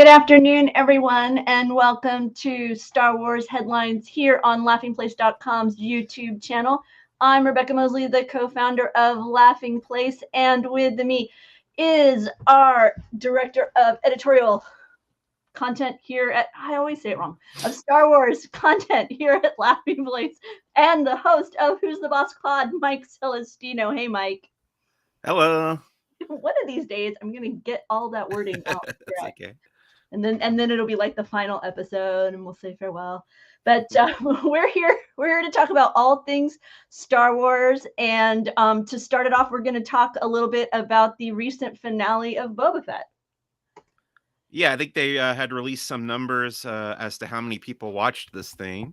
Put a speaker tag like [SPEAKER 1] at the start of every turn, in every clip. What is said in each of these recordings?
[SPEAKER 1] Good afternoon, everyone, and welcome to Star Wars Headlines here on LaughingPlace.com's YouTube channel. I'm Rebekah Mosley, the co-founder of Laughing Place, and with me is our director of editorial content here at, I always say it wrong, of Star Wars content here at Laughing Place, and the host of Who's the Boss Pod, Mike Celestino. Hey, Mike.
[SPEAKER 2] Hello.
[SPEAKER 1] One of these days, I'm going to get all that wording out.
[SPEAKER 2] That's okay.
[SPEAKER 1] And then it'll be like the final episode, and we'll say farewell. But we're here to talk about all things Star Wars. And to start it off, we're going to talk a little bit about the recent finale of Boba Fett.
[SPEAKER 2] Yeah, I think they had released some numbers as to how many people watched this thing.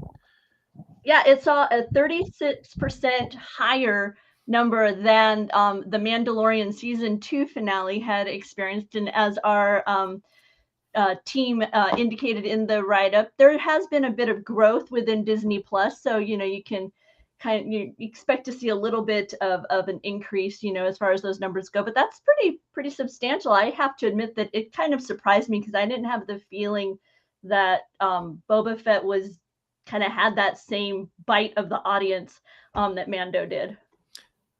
[SPEAKER 1] Yeah, it saw a 36% higher number than the Mandalorian season 2 finale had experienced. And as our team indicated in the write-up, there has been a bit of growth within Disney Plus, so you can you expect to see a little bit of an increase, as far as those numbers go. But that's pretty substantial. I have to admit that it kind of surprised me because I didn't have the feeling that Boba Fett was kind of had that same bite of the audience that Mando did.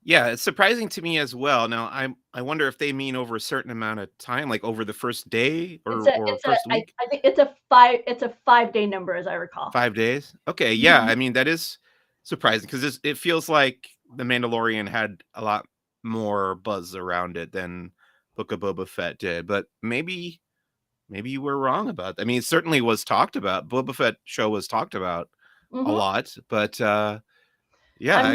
[SPEAKER 2] Yeah, it's surprising to me as well. Now, I wonder if they mean over a certain amount of time, like over the first day or first week.
[SPEAKER 1] I think it's a 5-day number, as I recall.
[SPEAKER 2] 5 days. Okay, yeah. I mean, that is surprising because it feels like The Mandalorian had a lot more buzz around it than Book of Boba Fett did. But maybe you were wrong about that. I mean, it certainly was talked about. Boba Fett show was talked about a lot, but I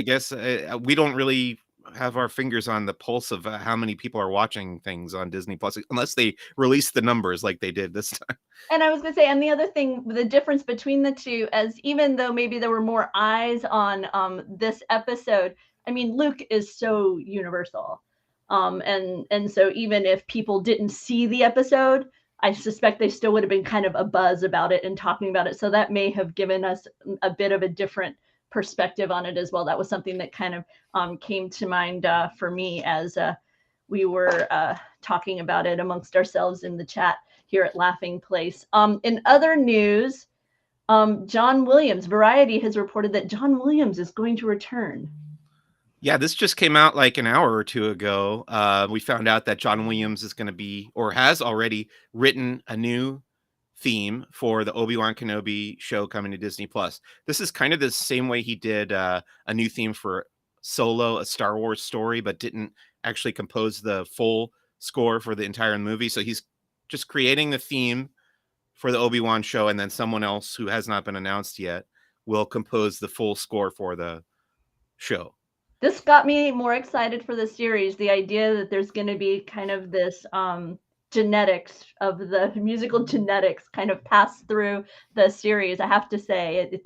[SPEAKER 2] guess we don't really have our fingers on the pulse of how many people are watching things on Disney Plus, unless they release the numbers like they did this time.
[SPEAKER 1] And I was going to say, and the other thing, the difference between the two, as even though maybe there were more eyes on this episode, I mean, Luke is so universal. And so even if people didn't see the episode, I suspect they still would have been kind of a buzz about it and talking about it. So that may have given us a bit of a different perspective on it as well. That was something that kind of came to mind for me as we were talking about it amongst ourselves in the chat here at Laughing Place. In other news, John Williams, Variety has reported that John Williams is going to return.
[SPEAKER 2] Yeah, this just came out like an hour or two ago. We found out that John Williams is going to be, or has already written, a new theme for the Obi-Wan Kenobi show coming to Disney Plus. This is kind of the same way he did a new theme for Solo, a Star Wars story, but didn't actually compose the full score for the entire movie. So he's just creating the theme for the Obi-Wan show, and then someone else who has not been announced yet will compose the full score for the show.
[SPEAKER 1] This got me more excited for the series. The idea that there's going to be kind of this genetics of the musical genetics kind of pass through the series. I have to say it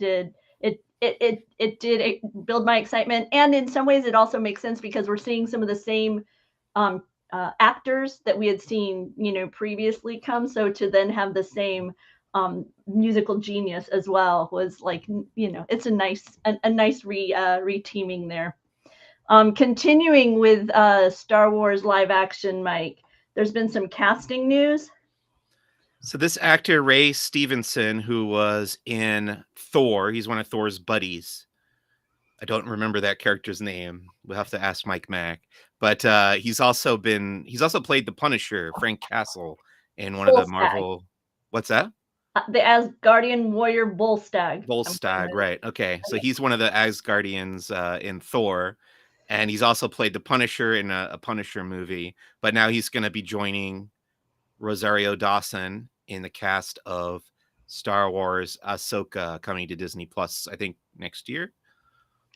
[SPEAKER 1] did build my excitement, and in some ways it also makes sense because we're seeing some of the same actors that we had seen previously come, so to then have the same musical genius as well was like, it's a nice re-teaming there. Continuing with Star Wars live action, Mike, there's been some casting news.
[SPEAKER 2] So this actor, Ray Stevenson, who was in Thor, he's one of Thor's buddies. I don't remember that character's name. We'll have to ask Mike Mack. But he's also played the Punisher, Frank Castle, in one of the Marvel. What's that?
[SPEAKER 1] The Asgardian warrior Volstagg.
[SPEAKER 2] Volstagg, right. Okay. So he's one of the Asgardians in Thor. And he's also played the Punisher in a Punisher movie. But now he's going to be joining Rosario Dawson in the cast of Star Wars Ahsoka coming to Disney Plus, I think, next year.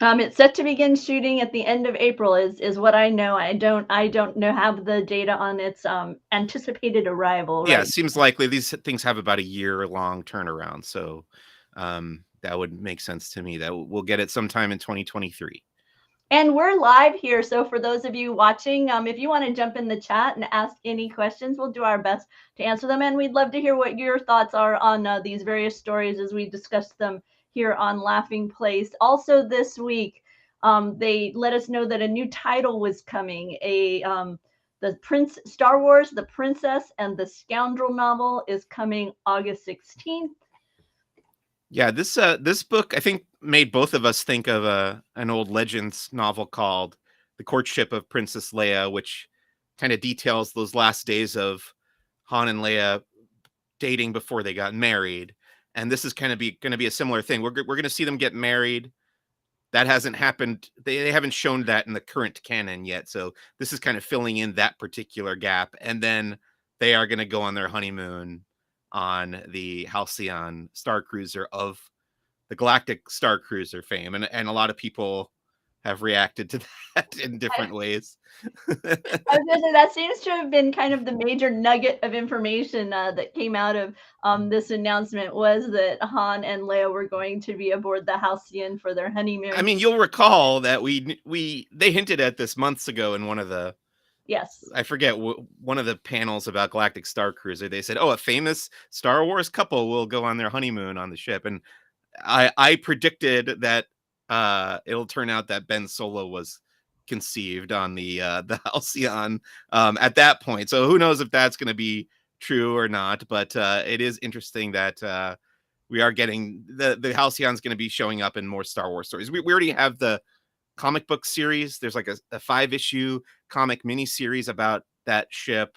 [SPEAKER 1] It's set to begin shooting at the end of April is what I know. I don't have the data on its anticipated arrival.
[SPEAKER 2] Yeah, right? It seems likely. These things have about a year-long turnaround. So that would make sense to me that we'll get it sometime in 2023.
[SPEAKER 1] And we're live here. So for those of you watching, if you want to jump in the chat and ask any questions, we'll do our best to answer them. And we'd love to hear what your thoughts are on these various stories as we discuss them here on Laughing Place. Also this week, they let us know that a new title was coming. The Star Wars, The Princess and the Scoundrel novel is coming August 16th.
[SPEAKER 2] Yeah, this book I think made both of us think of an old Legends novel called The Courtship of Princess Leia, which kind of details those last days of Han and Leia dating before they got married. And this is kind of going to be a similar thing. We're going to see them get married. That hasn't happened. They haven't shown that in the current canon yet. So this is kind of filling in that particular gap. And then they are going to go on their honeymoon on the Halcyon Star Cruiser of the Galactic Star Cruiser fame. And a lot of people have reacted to that in different ways.
[SPEAKER 1] I was gonna say, that seems to have been kind of the major nugget of information that came out of this announcement, was that Han and Leia were going to be aboard the Halcyon for their honeymoon.
[SPEAKER 2] I mean, you'll recall that they hinted at this months ago in one of the,
[SPEAKER 1] yes,
[SPEAKER 2] I forget, one of the panels about Galactic Star Cruiser. They said, "Oh, a famous Star Wars couple will go on their honeymoon on the ship," and I predicted that it'll turn out that Ben Solo was conceived on the Halcyon at that point. So who knows if that's going to be true or not? But it is interesting that we are getting the Halcyon's going to be showing up in more Star Wars stories. We already have the comic book series. There's like a 5-issue comic mini series about that ship,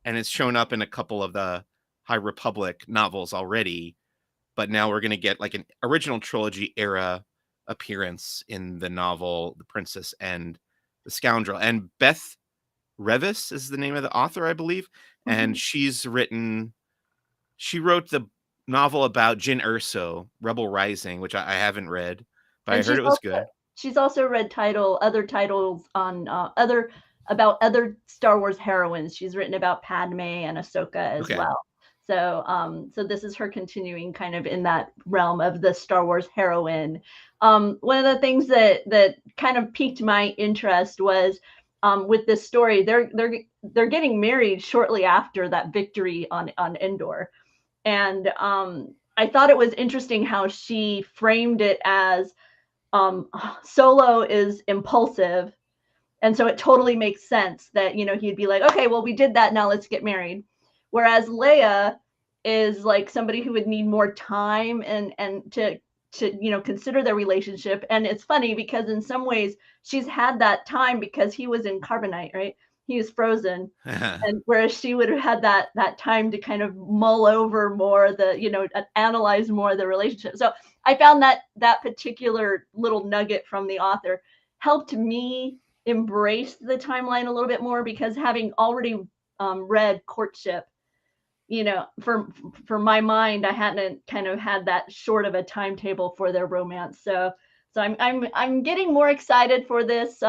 [SPEAKER 2] and it's shown up in a couple of the High Republic novels already. But now we're going to get like an original trilogy era appearance in the novel The Princess and the Scoundrel. And Beth Revis is the name of the author, I believe. Mm-hmm. And she wrote the novel about Jyn Erso, Rebel Rising, which I haven't read, but I heard it was good.
[SPEAKER 1] She's also read other titles on about other Star Wars heroines. She's written about Padme and Ahsoka as well. So this is her continuing kind of in that realm of the Star Wars heroine. One of the things that kind of piqued my interest was with this story, they're getting married shortly after that victory on Endor. And I thought it was interesting how she framed it as Solo is impulsive. And so it totally makes sense that, he'd be like, okay, well, we did that. Now let's get married. Whereas Leia is like somebody who would need more time and to consider their relationship. And it's funny because in some ways she's had that time because he was in carbonite, right? He was frozen. And whereas she would have had that time to kind of mull over more analyze more the relationship. So I found that particular little nugget from the author helped me embrace the timeline a little bit more, because having already read Courtship, for my mind, I hadn't kind of had that short of a timetable for their romance. So I'm getting more excited for this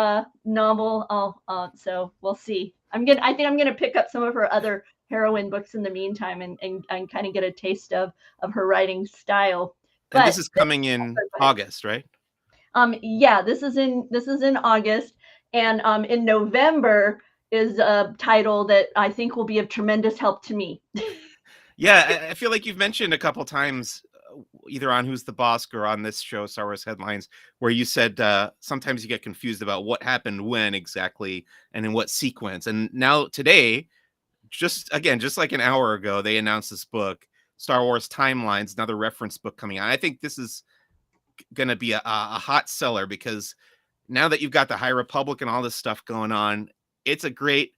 [SPEAKER 1] novel. So we'll see. I think I'm gonna pick up some of her other heroine books in the meantime and kind of get a taste of her writing style.
[SPEAKER 2] And this is coming in August, right?
[SPEAKER 1] Yeah, this is in August, and in November is a title that I think will be of tremendous help to me.
[SPEAKER 2] Yeah, I feel like you've mentioned a couple times, either on Who's the Boss or on this show, Star Wars Headlines, where you said sometimes you get confused about what happened when exactly and in what sequence. And now today, just like an hour ago, they announced this book, Star Wars Timelines, another reference book coming out. I think this is going to be a hot seller, because now that you've got the High Republic and all this stuff going on, it's a great,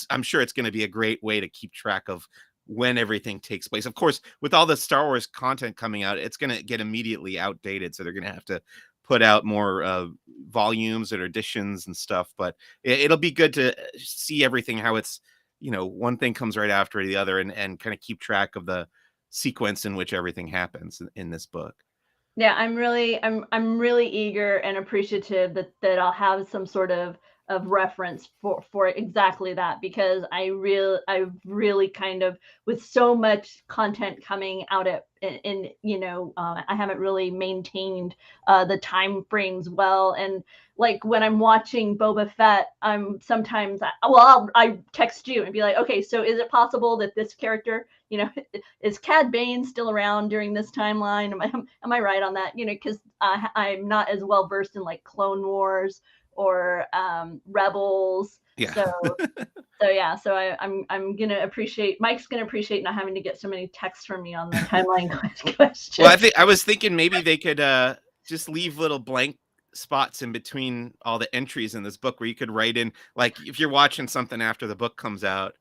[SPEAKER 2] I'm sure it's going to be a great way to keep track of when everything takes place. Of course, with all the Star Wars content coming out, it's going to get immediately outdated. So they're going to have to put out more volumes and editions and stuff, but it'll be good to see everything, how it's, one thing comes right after the other, and kind of keep track of the sequence in which everything happens in this book.
[SPEAKER 1] Yeah, I'm really eager and appreciative that I'll have some sort of reference for exactly that, because I really kind of, with so much content coming out I haven't really maintained the time frames well. And like when I'm watching Boba Fett, I'm sometimes I text you and be like, okay, so is it possible that this character, is Cad Bane still around during this timeline? Am I right on that? Because I'm not as well versed in like Clone Wars or Rebels
[SPEAKER 2] Yeah.
[SPEAKER 1] So I'm gonna appreciate, Mike's gonna appreciate not having to get so many texts from me on the timeline questions.
[SPEAKER 2] Well, I was thinking maybe they could just leave little blank spots in between all the entries in this book where you could write in, like, if you're watching something after the book comes out,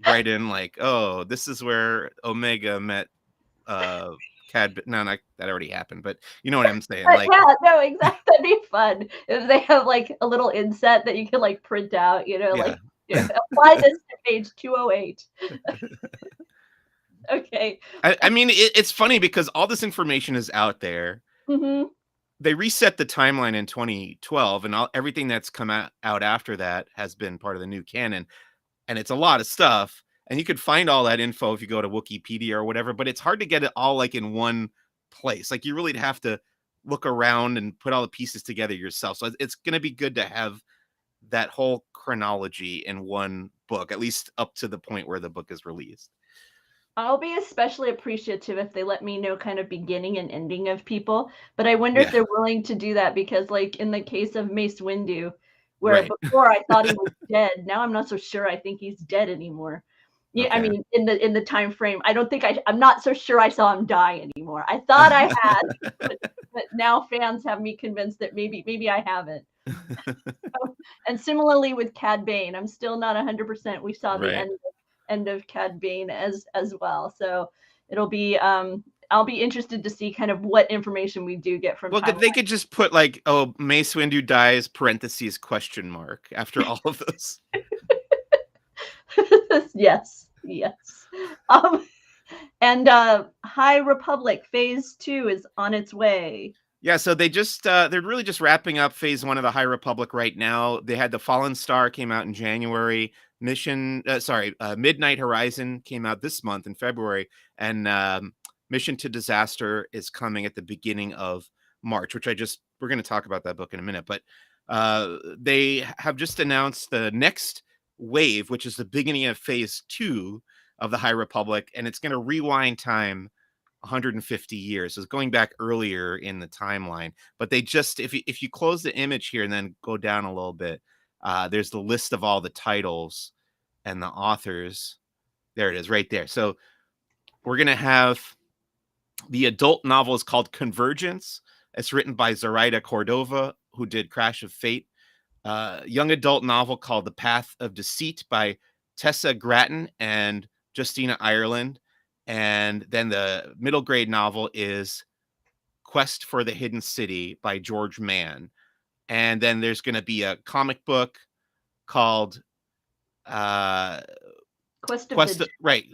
[SPEAKER 2] write in like, oh, this is where Omega met Cad. No, not, that already happened, but you know what I'm saying. Like,
[SPEAKER 1] yeah, no, exactly. That'd be fun if they have like a little inset that you can like print out,
[SPEAKER 2] yeah.
[SPEAKER 1] like apply this to page 208. Okay.
[SPEAKER 2] I mean, it's funny because all this information is out there.
[SPEAKER 1] Mm-hmm.
[SPEAKER 2] They reset the timeline in 2012, and everything that's come out after that has been part of the new canon. And it's a lot of stuff. And you could find all that info if you go to Wikipedia or whatever, but it's hard to get it all like in one place. Like, you really have to look around and put all the pieces together yourself. So it's going to be good to have that whole chronology in one book, at least up to the point where the book is released.
[SPEAKER 1] I'll be especially appreciative if they let me know kind of beginning and ending of people, but I wonder if they're willing to do that, because like in the case of Mace Windu, where
[SPEAKER 2] Right.
[SPEAKER 1] before I thought he was dead, now I'm not so sure I think he's dead anymore. Yeah, I
[SPEAKER 2] Okay.
[SPEAKER 1] mean, in the time frame, I don't think I'm not so sure I saw him die anymore. I thought I had, but now fans have me convinced that maybe I haven't. And similarly with Cad Bane, I'm still not 100%. We saw the
[SPEAKER 2] Right.
[SPEAKER 1] end of Cad Bane as well. So it'll be I'll be interested to see kind of what information we do get from
[SPEAKER 2] Well,
[SPEAKER 1] time.
[SPEAKER 2] they could just put like, oh, Mace Windu dies, parentheses, question mark, after all of those.
[SPEAKER 1] Yes. And High Republic Phase 2 is on its way.
[SPEAKER 2] Yeah, so they're really just wrapping up phase 1 of the High Republic right now. They had the Fallen Star came out in January. Midnight Horizon came out this month in February, and Mission to Disaster is coming at the beginning of March, which we're going to talk about that book in a minute. But they have just announced the next wave, which is the beginning of phase 2 of the High Republic, and it's going to rewind time 150 years. So it's going back earlier in the timeline. But they just, if you close the image here and then go down a little bit, there's the list of all the titles and the authors. There it is, right there. So we're gonna have the adult novel is called Convergence. It's written by Zoraida Cordova, who did Crash of Fate. Young adult novel called The Path of Deceit by Tessa Grattan and Justina Ireland. And then the middle grade novel is Quest for the Hidden City by George Mann. And then there's going to be a comic book called right,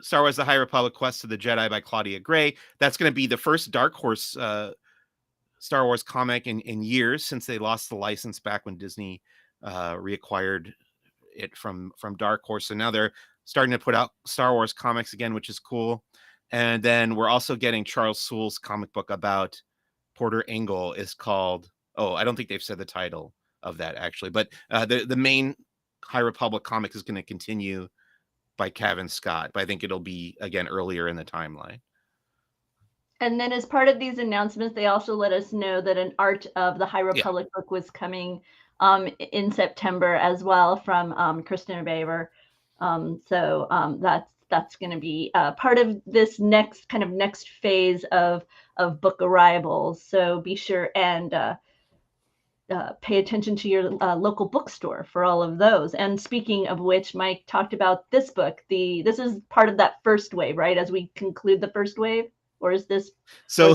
[SPEAKER 2] Star Wars: The High Republic, Quest of the Jedi by Claudia Gray. That's going to be the first Dark Horse Star Wars comic in years, since they lost the license back when Disney reacquired it from Dark Horse. So now they're starting to put out Star Wars comics again, which is cool. And then we're also getting Charles Soule's comic book about Porter Engle is called, I don't think they've said the title of that actually, but the main High Republic comic is going to continue by Kevin Scott, but I think it'll be again earlier in the timeline.
[SPEAKER 1] And then as part of these announcements, they also let us know that an Art of the High Republic book was coming in September as well from Kristen Baver. That's going to be part of this next phase of book arrivals. So be sure and pay attention to your local bookstore for all of those. And speaking of which, Mike talked about this book. This is part of that first wave, right? As we conclude the first wave, or is this?
[SPEAKER 2] So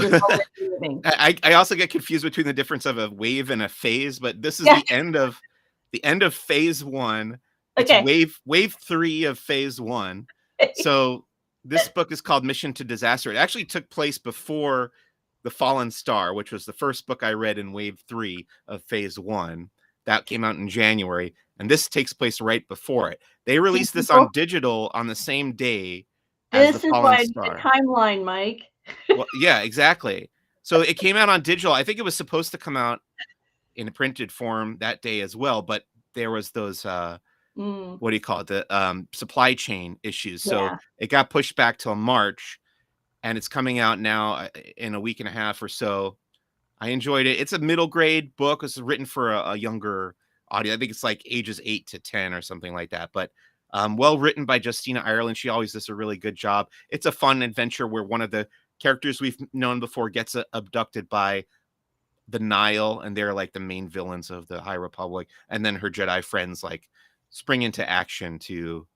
[SPEAKER 2] I also get confused between the difference of a wave and a phase, but this is the end of phase 1. It's wave 3 of phase 1. So this book is called Mission to Disaster. It actually took place before The Fallen Star, which was the first book I read in wave 3 of phase 1. That came out in January, and this takes place right before it. They released this on digital on the same day as The Fallen Star.
[SPEAKER 1] The timeline, Mike.
[SPEAKER 2] Well, yeah, exactly. So it came out on digital. I think it was supposed to come out in a printed form that day as well, but there was those what do you call it? The supply chain issues. So it got pushed back till March, and it's coming out now in a week and a half or so. I enjoyed it. It's a middle grade book. It's written for a younger audio. I think it's like ages 8 to 10 or something like that. But well written by Justina Ireland. She always does a really good job. It's a fun adventure where one of the characters we've known before gets abducted by the Nile, and they're like the main villains of the High Republic. And then her Jedi friends like spring into action to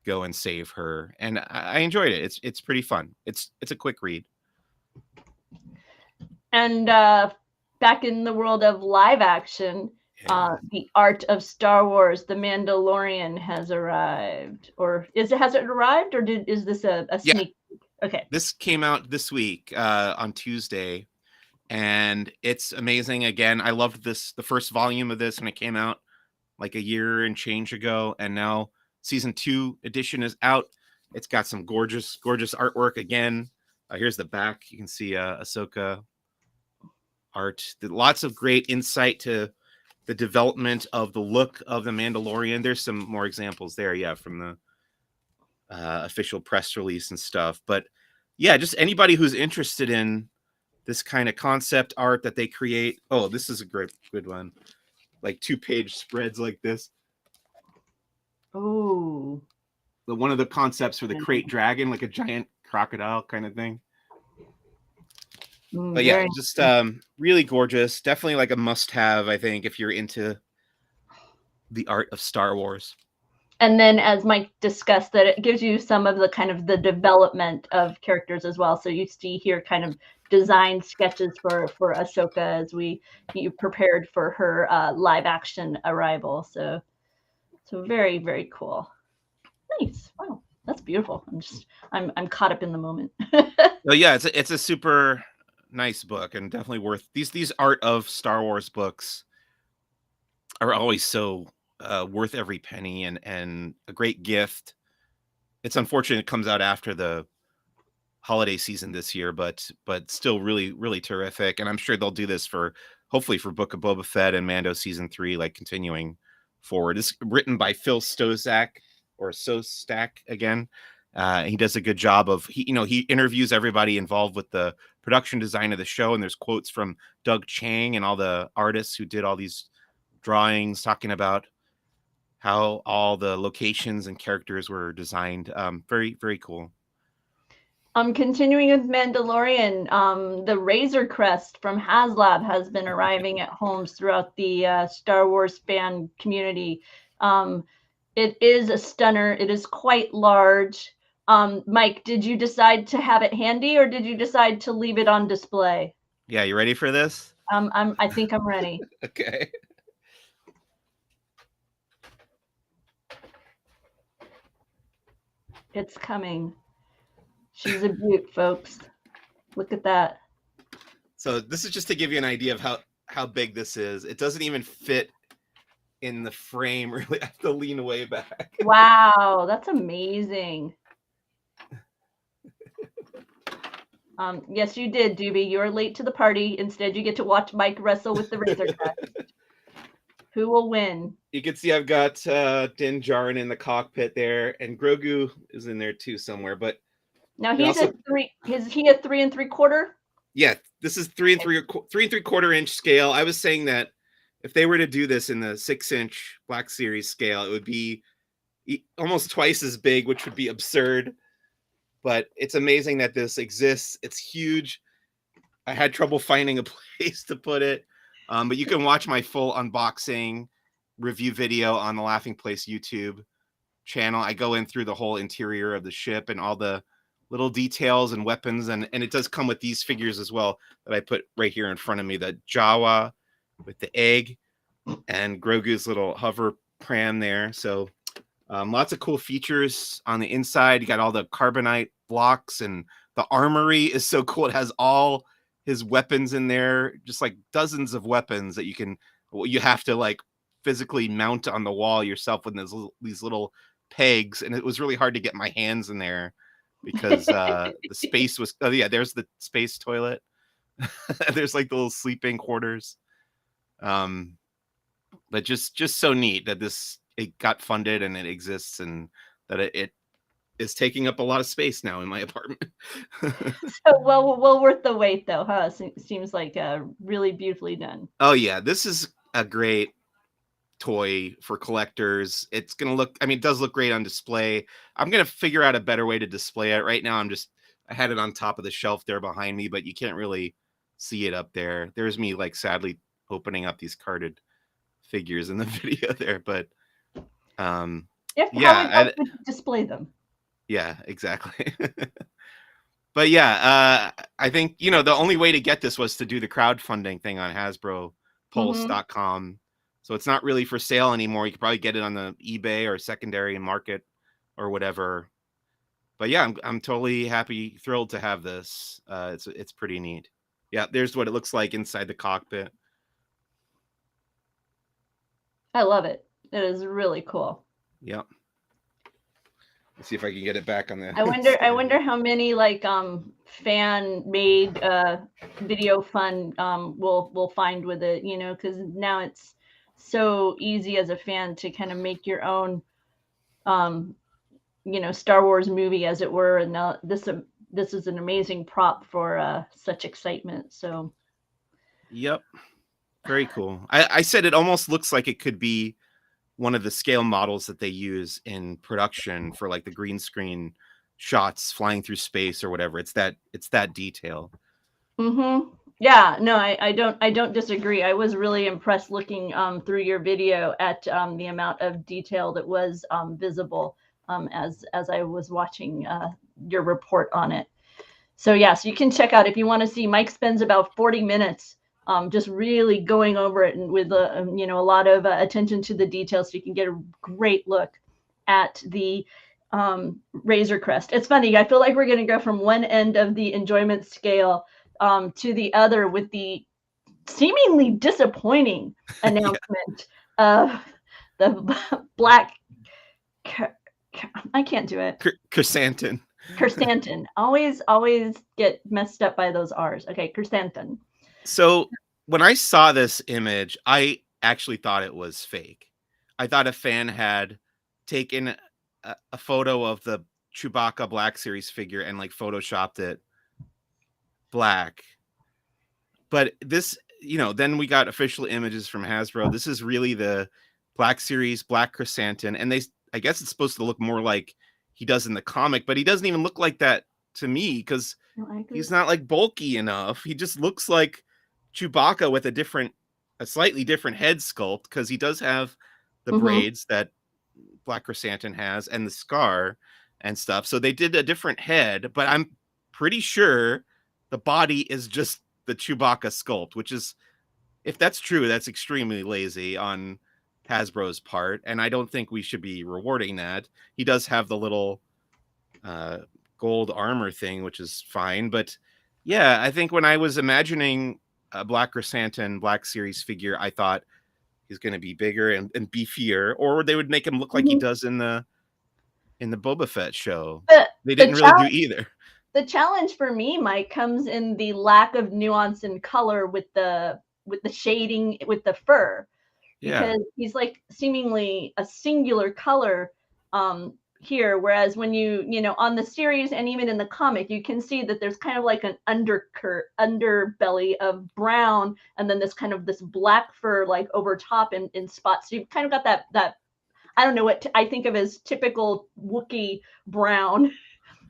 [SPEAKER 2] go and save her. And I enjoyed it. It's pretty fun. It's a quick read.
[SPEAKER 1] And back in the world of live action, the Art of Star Wars, The Mandalorian has arrived. Or has it arrived, or is this a sneak peek? Okay.
[SPEAKER 2] This came out this week on Tuesday, and it's amazing. Again, I loved the first volume of this when it came out like a year and change ago, and now season 2 edition is out. It's got some gorgeous artwork again. Here's the back. You can see Ahsoka art. Lots of great insight to the development of the look of the Mandalorian. There's some more examples there, from the official press release and stuff. But yeah, just anybody who's interested in this kind of concept art that they create. Oh, this is a good one. Like 2-page spreads like this.
[SPEAKER 1] Oh.
[SPEAKER 2] One of the concepts for the crate dragon, like a giant crocodile kind of thing. But yeah, just really gorgeous. Definitely like a must-have, I think, if you're into the art of Star Wars.
[SPEAKER 1] And then, as Mike discussed, that it gives you some of the kind of the development of characters as well. So you see here kind of design sketches for Ahsoka as you prepared for her live action arrival. So very, very cool. Nice. Wow, that's beautiful. I'm caught up in the moment.
[SPEAKER 2] Well, yeah, it's a super nice book, and definitely worth these Art of Star Wars books are always so worth every penny, and a great gift. It's unfortunate it comes out after the holiday season this year, but still really, really terrific. And I'm sure they'll do this hopefully for Book of Boba Fett and Mando season 3, like continuing forward. It's written by Phil Szostak again. He does a good job of he interviews everybody involved with the production design of the show, and there's quotes from Doug Chang and all the artists who did all these drawings talking about how all the locations and characters were designed. Very, very cool.
[SPEAKER 1] Continuing with Mandalorian, the Razor Crest from HasLab has been arriving at homes throughout the Star Wars fan community. It is a stunner. It is quite large. Mike, did you decide to have it handy, or did you decide to leave it on display?
[SPEAKER 2] Yeah, you ready for this?
[SPEAKER 1] I think I'm ready.
[SPEAKER 2] Okay.
[SPEAKER 1] It's coming. She's a beaut, folks. Look at that.
[SPEAKER 2] So this is just to give you an idea of how big this is. It doesn't even fit in the frame. Really, I have to lean way back.
[SPEAKER 1] Wow, that's amazing. Yes, you did, Doobie. You're late to the party. Instead, you get to watch Mike wrestle with the Razor Crest. Who will win?
[SPEAKER 2] You can see I've got Din Djarin in the cockpit there, and Grogu is in there too somewhere. But
[SPEAKER 1] now he's also, at 3. Is he at 3 3/4?
[SPEAKER 2] Yeah, this is 3 3/4 inch scale. I was saying that if they were to do this in the 6-inch Black Series scale, it would be almost twice as big, which would be absurd. But it's amazing that this exists. It's huge. I had trouble finding a place to put it. But you can watch my full unboxing review video on the Laughing Place YouTube channel. I go in through the whole interior of the ship and all the little details and weapons. And it does come with these figures as well that I put right here in front of me. The Jawa with the egg and Grogu's little hover pram there. So lots of cool features on the inside. You got all the carbonite blocks, and the armory is so cool. It has all his weapons in there, just like dozens of weapons that you have to like physically mount on the wall yourself with these little pegs. And it was really hard to get my hands in there because the space was, there's the space toilet. There's like the little sleeping quarters. But just so neat that it got funded and it exists, and that it is taking up a lot of space now in my apartment.
[SPEAKER 1] So well worth the wait though, huh? Seems like really beautifully done.
[SPEAKER 2] Oh yeah, this is a great toy for collectors. It's gonna look, I mean, it does look great on display. I'm gonna figure out a better way to display it. Right now I had it on top of the shelf there behind me, but you can't really see it up there. There's me like sadly opening up these carded figures in the video there, but
[SPEAKER 1] How would
[SPEAKER 2] yeah,
[SPEAKER 1] you display them?
[SPEAKER 2] yeah, exactly. But yeah, I think, you know, the only way to get this was to do the crowdfunding thing on HasbroPulse.com. So it's not really for sale anymore. You could probably get it on the eBay or secondary market or whatever. But yeah, I'm totally happy, thrilled to have this. It's pretty neat. Yeah, there's what it looks like inside the cockpit.
[SPEAKER 1] I love it. It is really cool.
[SPEAKER 2] Yep. Let's see if I can get it back on the.
[SPEAKER 1] I wonder how many like fan made video fun we'll find with it, you know, because now it's so easy as a fan to kind of make your own you know, Star Wars movie, as it were. And now this is an amazing prop for such excitement. So
[SPEAKER 2] Yep. Very cool. I said it almost looks like it could be one of the scale models that they use in production for like the green screen shots flying through space or whatever. It's that detail.
[SPEAKER 1] Yeah, no, I don't disagree. I was really impressed looking through your video at the amount of detail that was visible as I was watching your report on it. So yeah, so you can check out if you want to see. Mike spends about 40 minutes just really going over it and with you know, a lot of attention to the details, so you can get a great look at the Razor Crest. It's funny. I feel like we're going to go from one end of the enjoyment scale to the other with the seemingly disappointing announcement of the black. I can't do it.
[SPEAKER 2] Krrsantan.
[SPEAKER 1] Krrsantan. Always get messed up by those R's. Okay, Krrsantan.
[SPEAKER 2] So when I saw this image, I actually thought it was fake. I thought a fan had taken a photo of the Chewbacca Black Series figure and like photoshopped it black. But this, you know, then we got official images from Hasbro. This is really the Black Series Black Krrsantan, and I guess it's supposed to look more like he does in the comic, but he doesn't even look like that to me because he's not like bulky enough. He just looks like Chewbacca with a slightly different head sculpt, because he does have the braids that Black Krrsantan has and the scar and stuff. So they did a different head, but I'm pretty sure the body is just the Chewbacca sculpt, which is, if that's true, that's extremely lazy on Hasbro's part, and I don't think we should be rewarding that. He does have the little gold armor thing, which is fine, but yeah, I think when I was imagining a Black Krrsantan Black Series figure, I thought he's going to be bigger and beefier, or they would make him look like he does in the Boba Fett show. They didn't really do either.
[SPEAKER 1] The challenge for me, Mike, comes in the lack of nuance and color with the shading with the fur. Because he's like seemingly a singular color here, whereas when you know, on the series and even in the comic, you can see that there's kind of like an underbelly of brown, and then this black fur like over top in spots. So you've kind of got that I don't know what I think of as typical Wookiee brown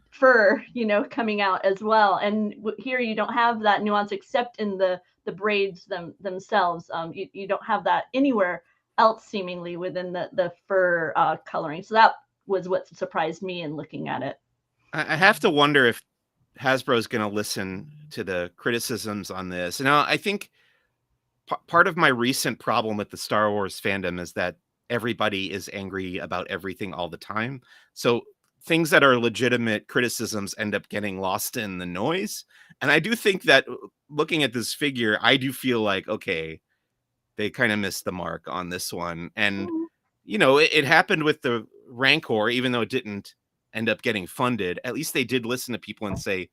[SPEAKER 1] fur, you know, coming out as well. And here you don't have that nuance except in the braids themselves. You don't have that anywhere else seemingly within the fur coloring. So that was what surprised me in looking at it.
[SPEAKER 2] I have to wonder if Hasbro is going to listen to the criticisms on this. Now, I think part of my recent problem with the Star Wars fandom is that everybody is angry about everything all the time. So things that are legitimate criticisms end up getting lost in the noise. And I do think that looking at this figure, I do feel like, okay, they kind of missed the mark on this one. And, you know, it happened with the Rancor, even though it didn't end up getting funded. At least they did listen to people and say,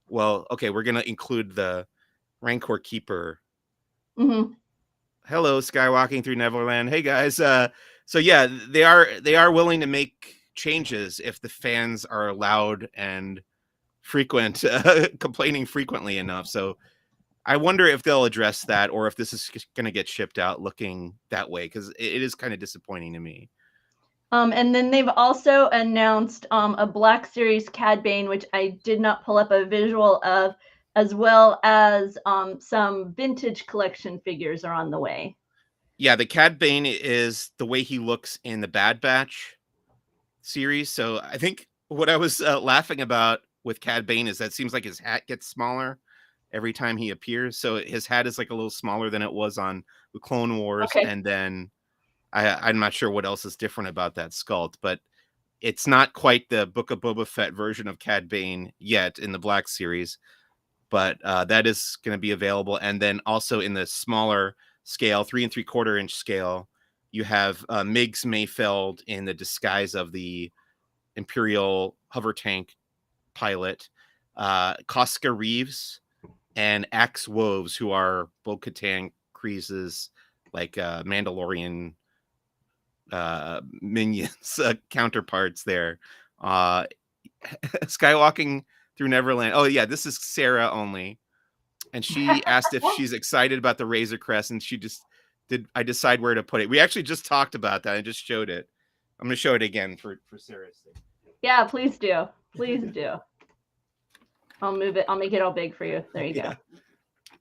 [SPEAKER 2] well, okay, we're going to include the Rancor Keeper. Hello, Skywalking through Neverland. Hey guys. So yeah, they are willing to make changes if the fans are loud and frequent, complaining frequently enough. So I wonder if they'll address that, or if this is going to get shipped out looking that way, because it is kind of disappointing to me.
[SPEAKER 1] And then they've also announced a Black Series Cad Bane, which I did not pull up a visual of, as well as some vintage collection figures are on the way.
[SPEAKER 2] Yeah, the Cad Bane is the way he looks in the Bad Batch series. So I think what I was laughing about with Cad Bane is that it seems like his hat gets smaller every time he appears. So his hat is like a little smaller than it was on the Clone Wars.
[SPEAKER 1] Okay.
[SPEAKER 2] And then I'm not sure what else is different about that sculpt, but it's not quite the Book of Boba Fett version of Cad Bane yet in the Black Series. But that is going to be available. And then also in the smaller scale, 3 3/4 inch scale, you have Migs Mayfeld in the disguise of the Imperial hover tank pilot, Koska Reeves, and Axe Woves, who are Bo-Katan Kryze's like Mandalorian minions counterparts there. Skywalking through Neverland. Oh yeah, this is Sarah only. And she asked if she's excited about the Razor Crest, and she just did. I decide where to put it. We actually just talked about that. I just showed it. I'm gonna show it again for Sarah's sake.
[SPEAKER 1] Yeah, please do. Please do. I'll move it. I'll make it all big for you. There you go.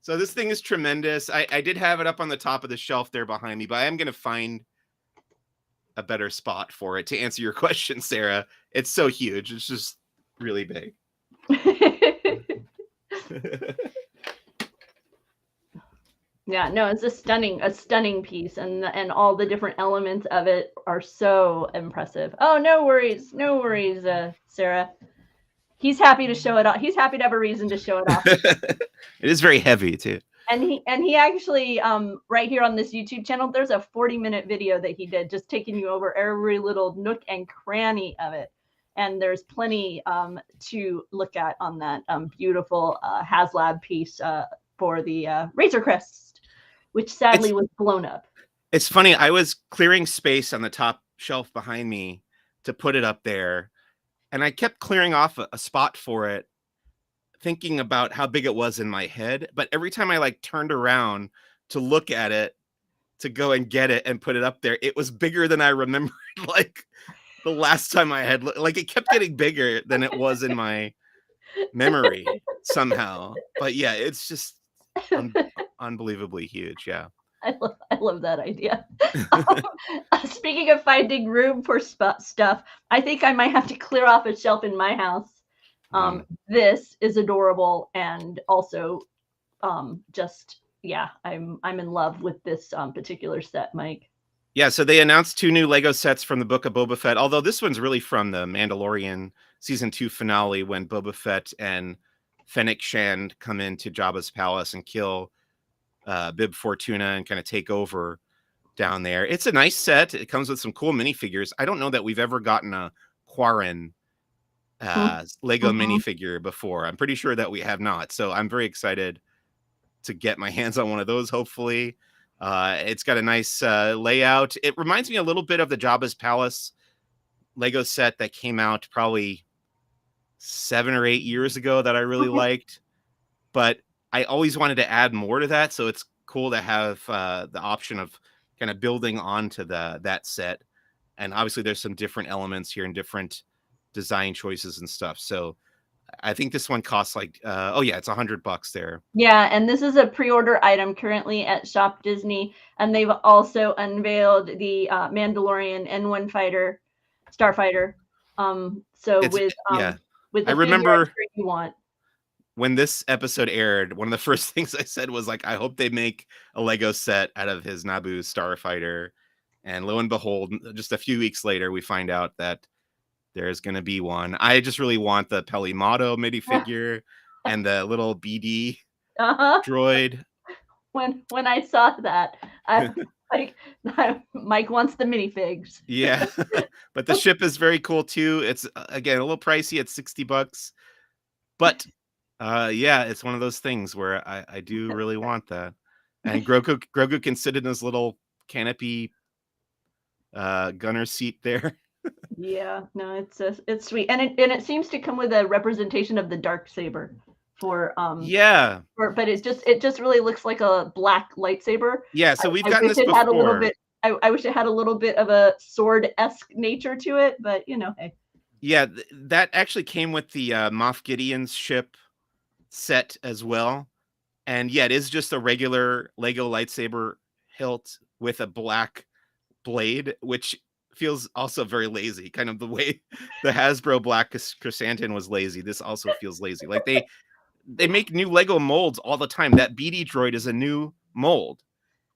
[SPEAKER 2] So this thing is tremendous. I did have it up on the top of the shelf there behind me, but I am gonna find a better spot for it to answer your question, Sarah. It's so huge. It's just really big.
[SPEAKER 1] Yeah, no, it's a stunning piece, and all the different elements of it are so impressive. Oh, no worries, Sarah. He's happy to show it off. He's happy to have a reason to show it off.
[SPEAKER 2] It is very heavy too.
[SPEAKER 1] And he actually right here on this YouTube channel, there's a 40-minute video that he did, just taking you over every little nook and cranny of it. And there's plenty to look at on that beautiful HasLab piece for the Razor Crest, which sadly was blown up.
[SPEAKER 2] It's funny. I was clearing space on the top shelf behind me to put it up there, and I kept clearing off a spot for it, thinking about how big it was in my head. But every time I like turned around to look at it, to go and get it and put it up there, it was bigger than I remembered. Like the last time I had, like it kept getting bigger than it was in my memory somehow. But yeah, it's just unbelievably huge. Yeah.
[SPEAKER 1] I love that idea. Speaking of finding room for stuff, I think I might have to clear off a shelf in my house. This is adorable, and also just, yeah, I'm in love with this particular set, Mike.
[SPEAKER 2] Yeah, so they announced 2 new Lego sets from the Book of Boba Fett, although this one's really from the Mandalorian season 2 finale, when Boba Fett and Fennec Shand come into Jabba's palace and kill Bib Fortuna and kind of take over down there. It's a nice set. It comes with some cool minifigures. I don't know that we've ever gotten a Quarren Lego minifigure before. I'm pretty sure that we have not. So I'm very excited to get my hands on one of those, hopefully. It's got a nice layout. It reminds me a little bit of the Jabba's Palace Lego set that came out probably 7 or 8 years ago that I really liked. But I always wanted to add more to that. So it's cool to have the option of kind of building onto that set. And obviously there's some different elements here and different design choices and stuff. So I think this one costs like, it's $100 there. Yeah,
[SPEAKER 1] and this is a pre-order item currently at Shop Disney, and they've also unveiled the Mandalorian N1 fighter, Starfighter. With the
[SPEAKER 2] I remember
[SPEAKER 1] you want.
[SPEAKER 2] When this episode aired, one of the first things I said was like, I hope they make a Lego set out of his Naboo Starfighter. And lo and behold, just a few weeks later, we find out that there's going to be one. I just really want the Pelimato minifigure and the little BD droid.
[SPEAKER 1] When I saw that, Mike wants the minifigs.
[SPEAKER 2] Yeah, but the ship is very cool too. It's again a little pricey at $60, but it's one of those things where I do really want that. And Grogu can sit in his little canopy gunner seat there.
[SPEAKER 1] Yeah, no, it's sweet, and it seems to come with a representation of the Darksaber. for
[SPEAKER 2] Yeah.
[SPEAKER 1] but it just really looks like a black lightsaber.
[SPEAKER 2] Yeah, so we've
[SPEAKER 1] I
[SPEAKER 2] gotten
[SPEAKER 1] wish
[SPEAKER 2] this
[SPEAKER 1] it had a little
[SPEAKER 2] before.
[SPEAKER 1] bit. I wish it had a little bit of a sword-esque nature to it, but you know, hey.
[SPEAKER 2] Yeah, that actually came with the Moff Gideon's ship set as well. And yeah, it is just a regular Lego lightsaber hilt with a black blade, which feels also very lazy. Kind of the way the Hasbro Black Krrsantan was lazy. This also feels lazy. Like they make new Lego molds all the time. That BD droid is a new mold.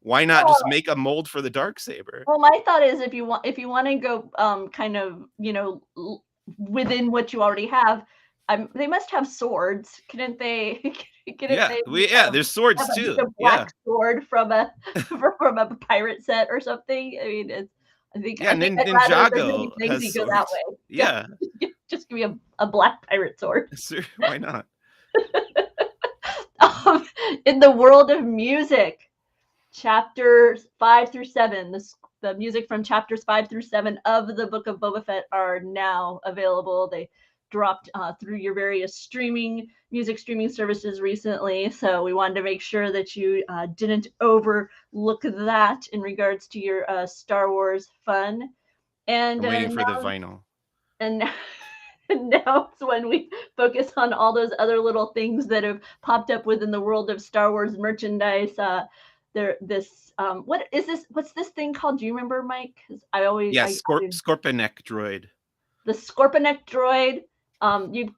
[SPEAKER 2] Why not just
[SPEAKER 1] Well,
[SPEAKER 2] make a mold for the Darksaber?
[SPEAKER 1] well, my thought is if you want to go kind of within what you already have, they must have swords. Couldn't they? Couldn't
[SPEAKER 2] Yeah,
[SPEAKER 1] they
[SPEAKER 2] there's
[SPEAKER 1] have
[SPEAKER 2] swords
[SPEAKER 1] just
[SPEAKER 2] too.
[SPEAKER 1] a
[SPEAKER 2] Yeah.
[SPEAKER 1] black sword from a from a pirate set or something? I mean,
[SPEAKER 2] Yeah,
[SPEAKER 1] I think I'd rather than
[SPEAKER 2] Ninjago
[SPEAKER 1] doing things
[SPEAKER 2] has
[SPEAKER 1] you go that
[SPEAKER 2] swords.
[SPEAKER 1] way. Yeah,
[SPEAKER 2] Yeah.
[SPEAKER 1] just give me a black pirate sword.
[SPEAKER 2] Sure, why not?
[SPEAKER 1] Um, in the world of music, chapters 5 through 7, the music from chapters 5 through 7 of the Book of Boba Fett are now available. They dropped through your various music streaming services recently, so we wanted to make sure that you didn't overlook that in regards to your Star Wars fun. And
[SPEAKER 2] I'm waiting for the
[SPEAKER 1] now,
[SPEAKER 2] vinyl.
[SPEAKER 1] and now it's when we focus on all those other little things that have popped up within the world of Star Wars merchandise. What is this? What's this thing called? Do you remember, Mike? Because
[SPEAKER 2] Yes, Scorpionic droid.
[SPEAKER 1] the Scorpionic droid.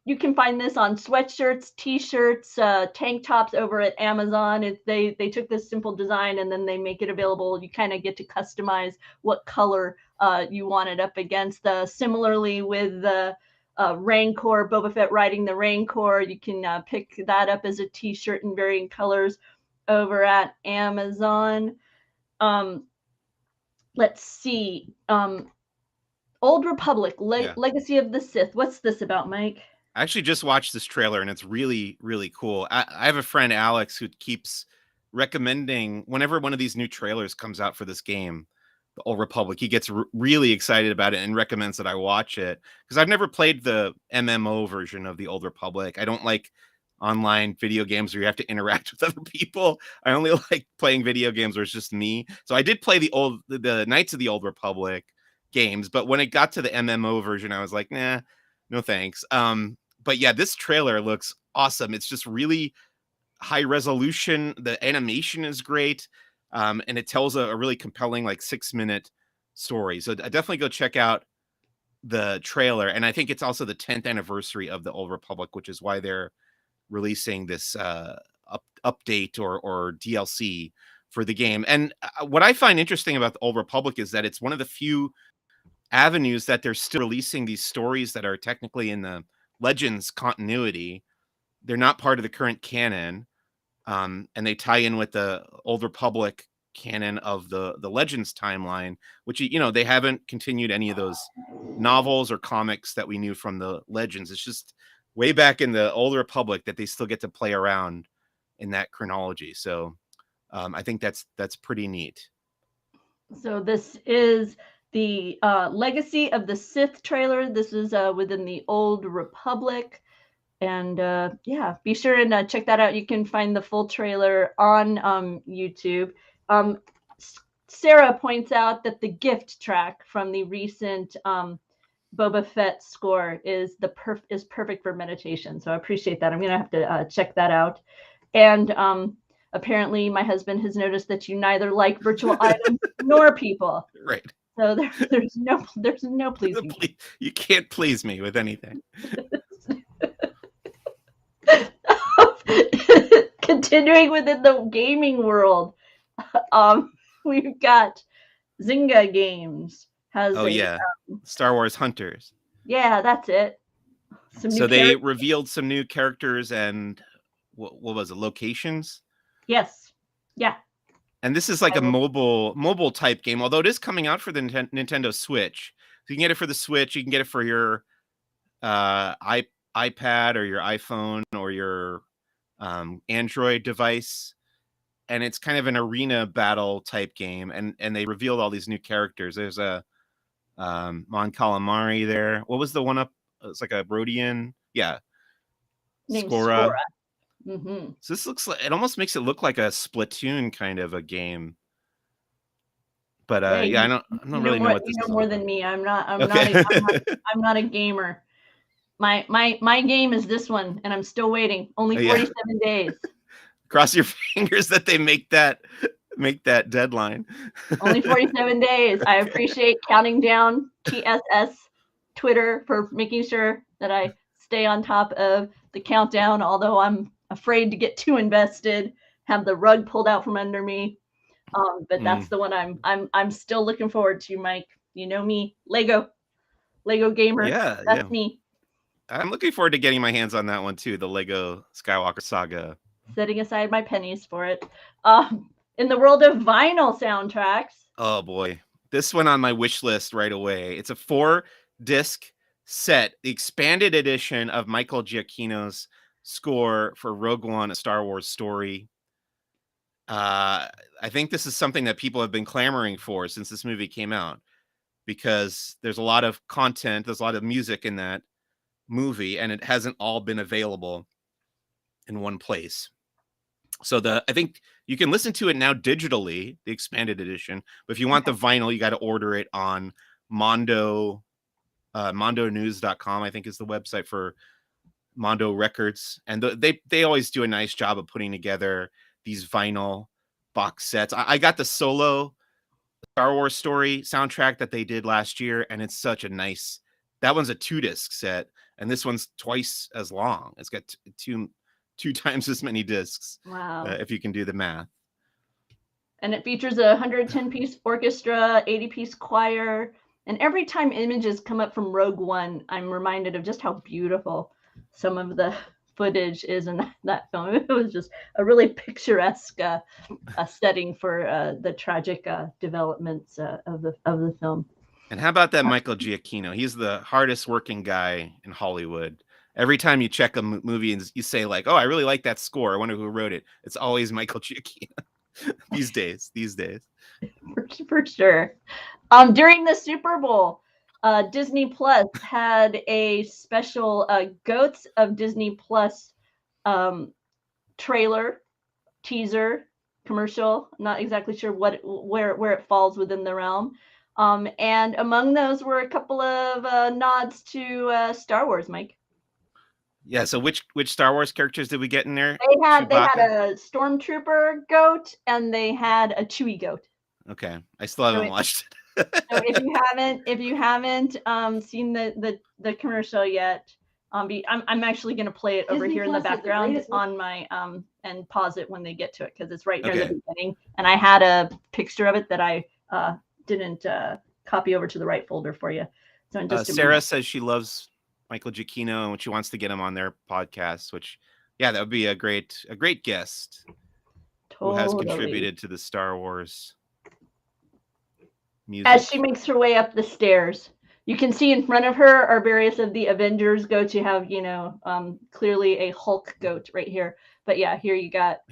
[SPEAKER 1] You can find this on sweatshirts, t-shirts, tank tops over at Amazon. They took this simple design and then they make it available. You kind of get to customize what color you want it up against. Similarly with the Rancor, Boba Fett riding the Rancor, you can pick that up as a t-shirt in varying colors over at Amazon. Let's see. Old Republic,
[SPEAKER 2] Yeah.
[SPEAKER 1] Legacy of the Sith. What's this about, Mike?
[SPEAKER 2] I actually just watched this trailer and it's really, really cool. I have a friend, Alex, who keeps recommending whenever one of these new trailers comes out for this game, the Old Republic, he gets really excited about it and recommends that I watch it because I've never played the MMO version of the Old Republic. I don't like online video games where you have to interact with other people. I only like playing video games where it's just me. So I did play the Knights of the Old Republic games, but when it got to the MMO version, I was like, nah, no thanks. But yeah, this trailer looks awesome. It's just really high resolution. The animation is great. And it tells a really compelling, like 6-minute story. So I definitely go check out the trailer. And I think it's also the 10th anniversary of the Old Republic, which is why they're releasing this update or DLC for the game. And what I find interesting about the Old Republic is that it's one of the few avenues that they're still releasing these stories that are technically in the Legends continuity. They're not part of the current canon, and they tie in with the Old Republic canon of the Legends timeline, which they haven't continued any of those novels or comics that we knew from the Legends. It's just way back in the Old Republic that they still get to play around in that chronology. So I think that's pretty neat.
[SPEAKER 1] So this is the Legacy of the Sith trailer. This is within the Old Republic. And yeah, be sure and check that out. You can find the full trailer on YouTube. Sarah points out that the gift track from the recent Boba Fett score is perfect for meditation. So I appreciate that. I'm gonna have to check that out. And apparently, my husband has noticed that you neither like virtual items nor people.
[SPEAKER 2] Right.
[SPEAKER 1] So there's no pleasing.
[SPEAKER 2] You can't please me with anything.
[SPEAKER 1] Continuing within the gaming world, we've got Zynga Games has
[SPEAKER 2] Star Wars Hunters.
[SPEAKER 1] Yeah, that's it.
[SPEAKER 2] So they revealed some new characters and what was it, locations?
[SPEAKER 1] Yes. Yeah.
[SPEAKER 2] And this is like a mobile type game, although it is coming out for the Nintendo Switch. So you can get it for the Switch, you can get it for your iPad or your iPhone or your Android device. And it's kind of an arena battle type game. And they revealed all these new characters. There's a Mon Calamari there. What was the one up? It's like a Rhodian. Yeah.
[SPEAKER 1] Named Skora. Mm-hmm.
[SPEAKER 2] So this looks like, it almost makes it look like a Splatoon kind of a game. But
[SPEAKER 1] Hey,
[SPEAKER 2] yeah, I don't really know what
[SPEAKER 1] you
[SPEAKER 2] this
[SPEAKER 1] know
[SPEAKER 2] is
[SPEAKER 1] more
[SPEAKER 2] all
[SPEAKER 1] than
[SPEAKER 2] about.
[SPEAKER 1] me.
[SPEAKER 2] Okay.
[SPEAKER 1] I'm not a gamer. My game is this one, and I'm still waiting. Only
[SPEAKER 2] Yeah.
[SPEAKER 1] 47 days.
[SPEAKER 2] Cross your fingers that they make that deadline.
[SPEAKER 1] Only 47 days. I appreciate counting down TSS Twitter for making sure that I stay on top of the countdown, although I'm afraid to get too invested, have the rug pulled out from under me. But that's the one I'm still looking forward to, Mike. You know me, Lego gamer.
[SPEAKER 2] Yeah,
[SPEAKER 1] That's
[SPEAKER 2] yeah.
[SPEAKER 1] me.
[SPEAKER 2] I'm looking forward to getting my hands on that one too, the Lego Skywalker Saga.
[SPEAKER 1] Setting aside my pennies for it. In the world of vinyl soundtracks.
[SPEAKER 2] Oh boy. This went on my wish list right away. It's a 4-disc set, the expanded edition of Michael Giacchino's score for Rogue One, A Star Wars Story. I think this is something that people have been clamoring for since this movie came out, because there's a lot of content, there's a lot of music in that movie, and it hasn't all been available in one place. So I think you can listen to it now digitally, the expanded edition, but if you want the vinyl, you got to order it on Mando, mondonews.com, I think is the website for Mando Records. And they always do a nice job of putting together these vinyl box sets. I got the solo Star Wars Story soundtrack that they did last year, and it's such a nice, that one's a 2-disc set, and this one's twice as long. It's got two times as many discs.
[SPEAKER 1] Wow.
[SPEAKER 2] If you can do the math.
[SPEAKER 1] And it features a 110-piece orchestra, 80-piece choir, and every time images come up from Rogue One, I'm reminded of just how beautiful some of the footage is in that film. It was just a really picturesque setting for the tragic developments of the film.
[SPEAKER 2] And how about that Michael Giacchino? He's the hardest working guy in Hollywood. Every time you check a movie and you say like, "Oh, I really like that score. I wonder who wrote it." It's always Michael Giacchino. these days.
[SPEAKER 1] For sure. During the Super Bowl, Disney Plus had a special Goats of Disney Plus trailer, teaser, commercial. I'm not exactly sure where it falls within the realm. And among those were a couple of nods to Star Wars, Mike.
[SPEAKER 2] Yeah, so which Star Wars characters did we get in there?
[SPEAKER 1] They had a Stormtrooper goat and they had a Chewie goat.
[SPEAKER 2] Okay, I still haven't watched it.
[SPEAKER 1] So if you haven't seen the commercial yet, I'm actually going to play it over here in the background on my and pause it when they get to it, because it's right near the beginning. And I had a picture of it that I didn't copy over to the right folder for you. So in just
[SPEAKER 2] Sarah says she loves Michael Giacchino and she wants to get him on their podcast, which, yeah, that would be a great guest. Totally. Who has contributed to the Star Wars music.
[SPEAKER 1] As she makes her way up the stairs, you can see in front of her are various of the Avengers goats. You have, clearly a Hulk goat right here. But yeah, here you've got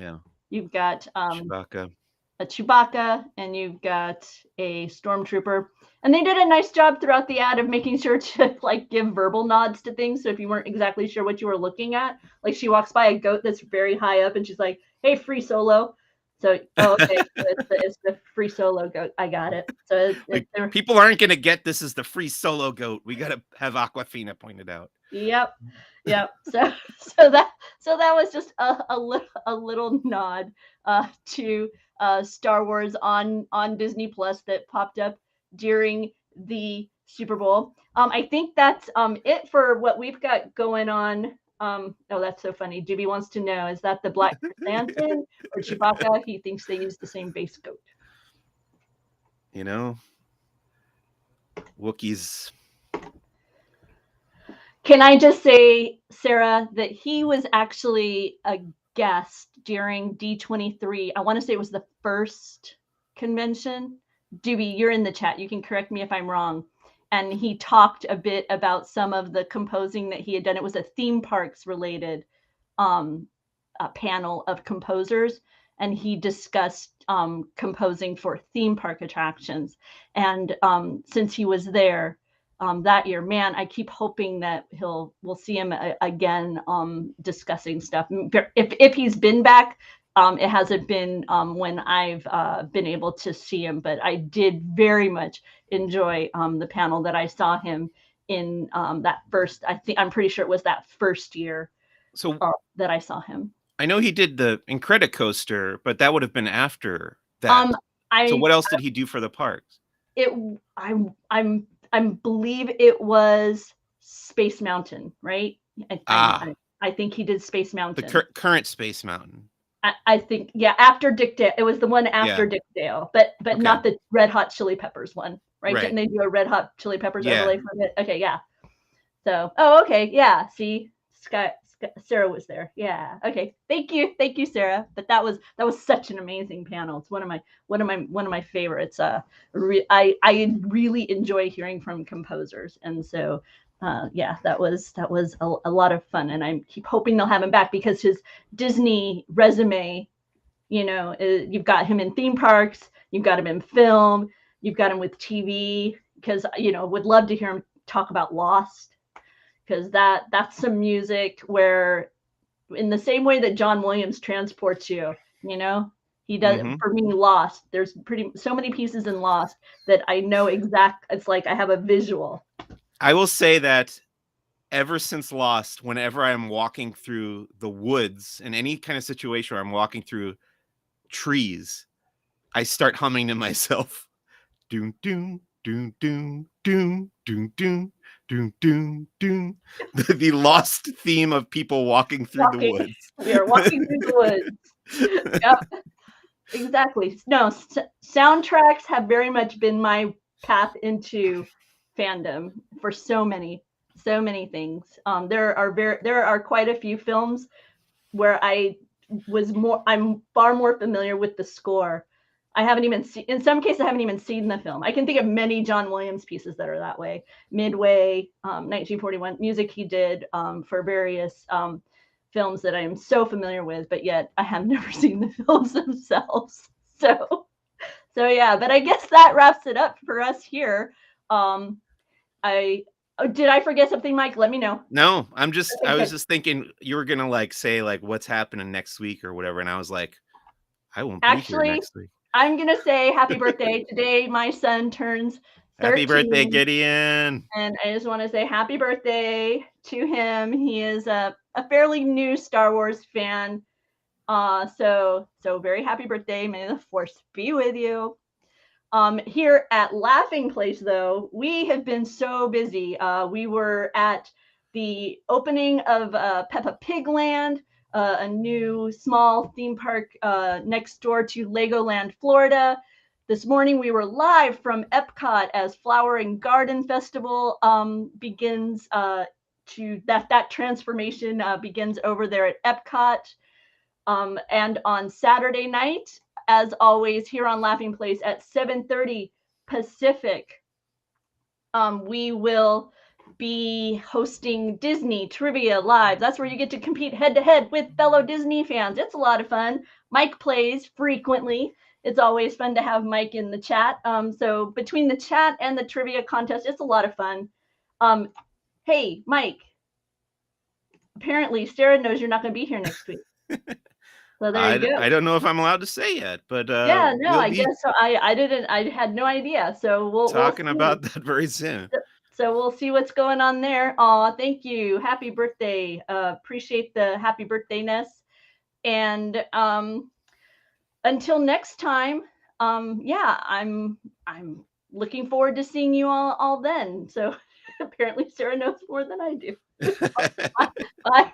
[SPEAKER 2] Chewbacca.
[SPEAKER 1] A Chewbacca, and you've got a Stormtrooper. And they did a nice job throughout the ad of making sure to like give verbal nods to things. So if you weren't exactly sure what you were looking at, like she walks by a goat that's very high up and she's like, "Hey, free Solo." So, okay, so it's the free Solo goat. I got it. So
[SPEAKER 2] people aren't going to get this is the free Solo goat. We got to have Aquafina pointed out.
[SPEAKER 1] Yep. So that was just a little nod to Star Wars on Disney Plus that popped up during the Super Bowl. I think that's it for what we've got going on. Oh, that's so funny. Jibby wants to know, is that the Black Krrsantan or Chewbacca? He thinks they use the same base goat.
[SPEAKER 2] Wookiees.
[SPEAKER 1] Can I just say, Sarah, that he was actually a guest during D23. I want to say it was the first convention. Doobie, you're in the chat. You can correct me if I'm wrong. And he talked a bit about some of the composing that he had done. It was a theme parks related a panel of composers. And he discussed composing for theme park attractions. And since he was there, that year. Man, I keep hoping that we'll see him again discussing stuff. If he's been back, it hasn't been when I've been able to see him, but I did very much enjoy the panel that I saw him in that first. I'm pretty sure it was that first year that I saw him.
[SPEAKER 2] I know he did the Incredicoaster, but that would have been after that. So what else did he do for the parks?
[SPEAKER 1] I believe it was Space Mountain, right? I think he did Space Mountain.
[SPEAKER 2] The current Space Mountain.
[SPEAKER 1] I think, yeah, after Dick Dale. It was the one after Dick Dale, but okay. Not the Red Hot Chili Peppers one, right? Didn't they do a Red Hot Chili Peppers overlay for it? Okay, yeah. So, okay, yeah. See, Sarah was there. Yeah. Okay. Thank you, Sarah. But that was such an amazing panel. It's one of my favorites. I really enjoy hearing from composers, and so that was a lot of fun. And I keep hoping they'll have him back, because his Disney resume, you've got him in theme parks, you've got him in film, you've got him with TV. Because would love to hear him talk about Lost. Because that's some music where, in the same way that John Williams transports you, he does. For me, Lost. There's so many pieces in Lost that I know it's like I have a visual.
[SPEAKER 2] I will say that ever since Lost, whenever I'm walking through the woods in any kind of situation where I'm walking through trees, I start humming to myself, doom doom doom doom doom doom doom. Doom, doom, doom. The Lost theme of people walking through the woods.
[SPEAKER 1] We are walking through the woods. Yep. Exactly. No, soundtracks have very much been my path into fandom for so many things. There are quite a few films where I'm far more familiar with the score. I haven't even seen, in some cases, I haven't even seen the film. I can think of many John Williams pieces that are that way. Midway, 1941, music he did for various films that I am so familiar with, but yet I have never seen the films themselves. So yeah, but I guess that wraps it up for us here. Did I forget something, Mike? Let me know.
[SPEAKER 2] No, I was just thinking you were going to say what's happening next week or whatever. And I was like, I won't be here next week.
[SPEAKER 1] I'm going to say happy birthday. Today, my son turns 13.
[SPEAKER 2] Happy birthday, Gideon.
[SPEAKER 1] And I just want to say happy birthday to him. He is a fairly new Star Wars fan. So very happy birthday. May the Force be with you. Here at Laughing Place, though, we have been so busy. We were at the opening of Peppa Pig Land, a new small theme park next door to Legoland, Florida. This morning we were live from Epcot as Flower and Garden Festival begins that transformation begins over there at Epcot. And on Saturday night, as always, here on Laughing Place at 7:30 Pacific, we will be hosting Disney Trivia Live. That's where you get to compete head-to-head with fellow Disney fans. It's a lot of fun. Mike plays frequently. It's always fun to have Mike in the chat. So between the chat and the trivia contest, it's a lot of fun. Hey, Mike, apparently Sarah knows you're not going to be here next week. So there you go.
[SPEAKER 2] I don't know if I'm allowed to say yet, but
[SPEAKER 1] yeah, no, I guess so. I had no idea. So we'll
[SPEAKER 2] talking about that very soon.
[SPEAKER 1] So we'll see what's going on there. Aw, thank you. Happy birthday. Appreciate the happy birthdayness. And until next time, yeah, I'm looking forward to seeing you all then. So apparently Sarah knows more than I do. Bye.